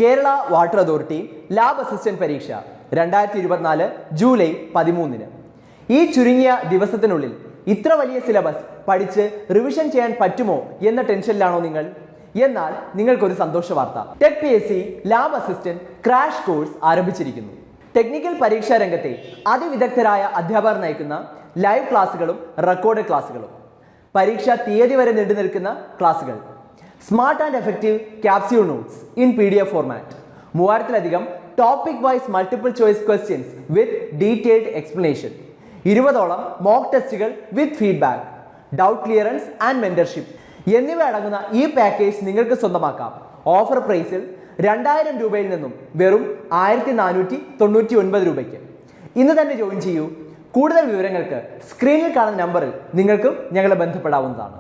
Kerala water authority lab assistant പരീക്ഷ 2024 July 13. ഈ ചുരുങ്ങിയ ദിവസത്തിനുള്ളിൽ ഇത്ര വലിയ സിലബസ് പഠിച്ച് റിവിഷൻ ചെയ്യാൻ പറ്റുമോ എന്ന ടെൻഷനിലാണോ നിങ്ങൾ? എന്നാൽ നിങ്ങൾക്കൊരു സന്തോഷ വാർത്ത. Tech PSC lab assistant crash course ആരംഭിച്ചിരിക്കുന്നു. ടെക്നിക്കൽ പരീക്ഷാ രംഗത്തെ അതിവിദഗ്ധരായ അധ്യാപകർ നയിക്കുന്ന ലൈവ് ക്ലാസുകളും റെക്കോർഡ് ക്ലാസുകളും, പരീക്ഷാ തീയതി വരെ നീണ്ടു നിൽക്കുന്ന ക്ലാസുകൾ, smart and effective capsule notes in PDF format, 3000-ലധികം topic wise multiple choice questions with detailed explanation, 20ഓളം മോക്ക് ടെസ്റ്റുകൾ with feedback, doubt clearance and mentorship എന്നിവ അടങ്ങുന്ന ഈ പാക്കേജ് നിങ്ങൾക്ക് സ്വന്തമാക്കാം. ഓഫർ പ്രൈസിൽ 2000 രൂപയിൽ നിന്നും വെറും 1499 രൂപയ്ക്ക്. ഇന്ന് തന്നെ ജോയിൻ ചെയ്യൂ. കൂടുതൽ വിവരങ്ങൾക്ക് സ്ക്രീനിൽ കാണുന്ന നമ്പറിൽ നിങ്ങൾക്കും ഞങ്ങളെ ബന്ധപ്പെടാവുന്നതാണ്.